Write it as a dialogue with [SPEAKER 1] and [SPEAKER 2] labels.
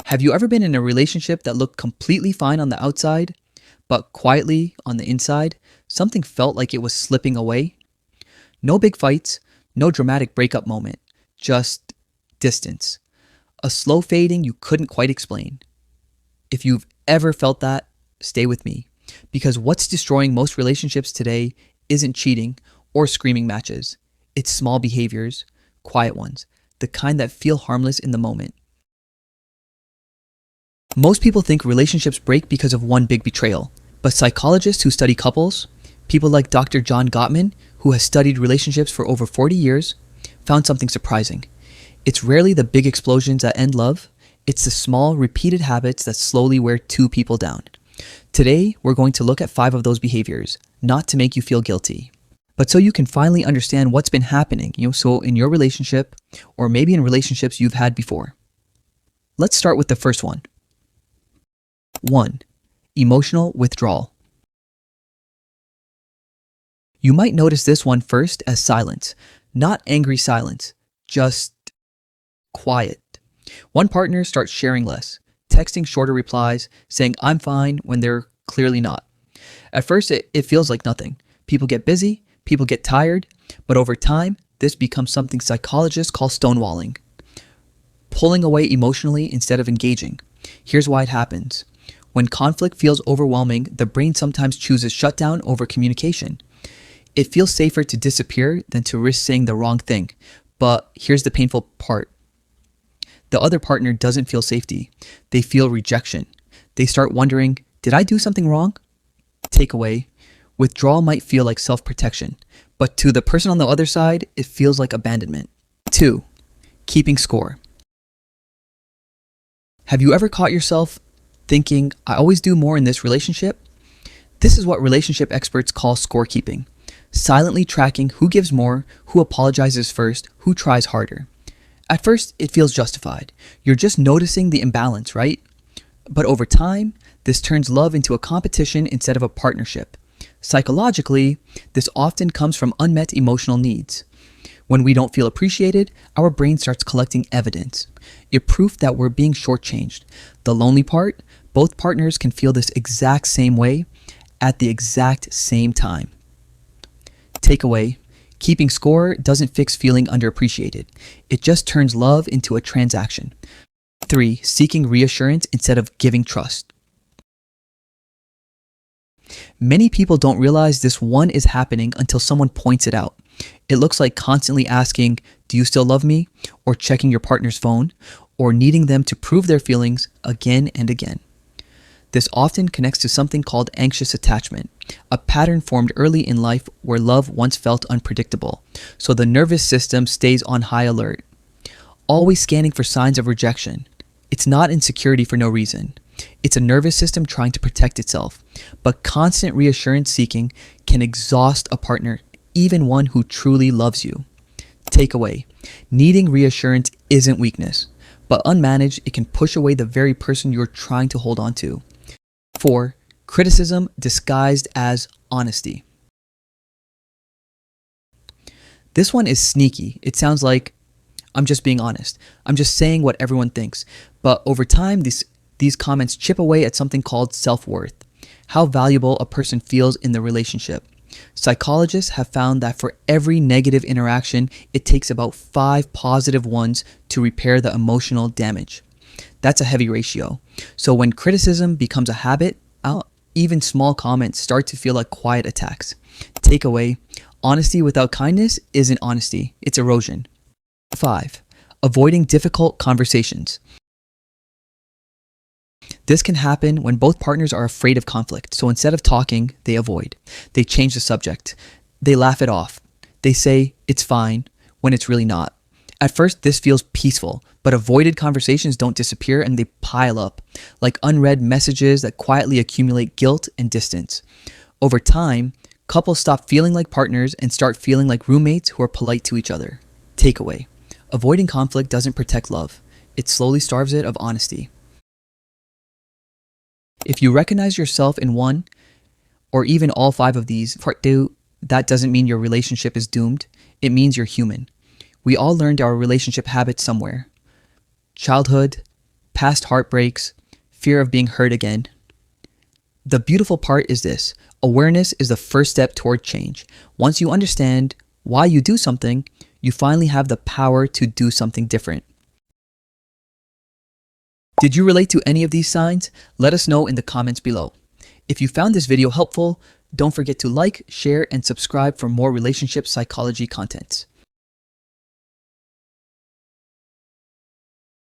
[SPEAKER 1] Have you ever been in a relationship that looked completely fine on the outside, but quietly on the inside, something felt like it was slipping away? No big fights, no dramatic breakup moment, just distance. A slow fading you couldn't quite explain. If you've ever felt that, stay with me. Because what's destroying most relationships today isn't cheating or screaming matches. It's small behaviors, quiet ones, the kind that feel harmless in the moment. Most people think relationships break because of one big betrayal, but psychologists who study couples, people like Dr. John Gottman, who has studied relationships for over 40 years, found something surprising. It's rarely the big explosions that end love, it's the small, repeated habits that slowly wear two people down. Today, we're going to look at 5 of those behaviors, not to make you feel guilty, but so you can finally understand what's been happening, so in your relationship, or maybe in relationships you've had before. Let's start with the first one. 1. Emotional withdrawal. You might notice this one first as silence, not angry silence, just quiet. One partner starts sharing less, texting shorter replies, saying I'm fine when they're clearly not. At first, it feels like nothing. People get busy, people get tired, but over time, this becomes something psychologists call stonewalling. Pulling away emotionally instead of engaging. Here's why it happens. When conflict feels overwhelming, the brain sometimes chooses shutdown over communication. It feels safer to disappear than to risk saying the wrong thing. But here's the painful part. The other partner doesn't feel safety. They feel rejection. They start wondering, did I do something wrong? Takeaway, withdrawal might feel like self-protection, but to the person on the other side, it feels like abandonment. 2. Keeping score. Have you ever caught yourself thinking, I always do more in this relationship? This is what relationship experts call scorekeeping. Silently tracking who gives more, who apologizes first, who tries harder. At first, it feels justified. You're just noticing the imbalance, right? But over time, this turns love into a competition instead of a partnership. Psychologically, this often comes from unmet emotional needs. When we don't feel appreciated, our brain starts collecting evidence. It's proof that we're being shortchanged. The lonely part, both partners can feel this exact same way at the exact same time. Takeaway, keeping score doesn't fix feeling underappreciated. It just turns love into a transaction. 3. Seeking reassurance instead of giving trust. Many people don't realize this one is happening until someone points it out. It looks like constantly asking, do you still love me? Or checking your partner's phone, or needing them to prove their feelings again and again. This often connects to something called anxious attachment, a pattern formed early in life where love once felt unpredictable, so the nervous system stays on high alert, always scanning for signs of rejection. It's not insecurity for no reason. It's a nervous system trying to protect itself, but constant reassurance seeking can exhaust a partner, even one who truly loves you. Takeaway, needing reassurance isn't weakness, but unmanaged, it can push away the very person you're trying to hold on to. 4. Criticism disguised as honesty. This one is sneaky. It sounds like, I'm just being honest. I'm just saying what everyone thinks. But over time, these comments chip away at something called self-worth, how valuable a person feels in the relationship. Psychologists have found that for every negative interaction, it takes about 5 positive ones to repair the emotional damage. That's a heavy ratio. So when criticism becomes a habit, even small comments start to feel like quiet attacks. Takeaway, honesty without kindness isn't honesty, it's erosion. 5. Avoiding difficult conversations. This can happen when both partners are afraid of conflict, so instead of talking, they avoid. They change the subject. They laugh it off. They say, it's fine, when it's really not. At first, this feels peaceful, but avoided conversations don't disappear and they pile up, like unread messages that quietly accumulate guilt and distance. Over time, couples stop feeling like partners and start feeling like roommates who are polite to each other. Takeaway, avoiding conflict doesn't protect love. It slowly starves it of honesty. If you recognize yourself in one, or even all 5 of these, that doesn't mean your relationship is doomed. It means you're human. We all learned our relationship habits somewhere. Childhood, past heartbreaks, fear of being hurt again. The beautiful part is this: awareness is the first step toward change. Once you understand why you do something, you finally have the power to do something different. Did you relate to any of these signs? Let us know in the comments below. If you found this video helpful, don't forget to like, share, and subscribe for more relationship psychology content.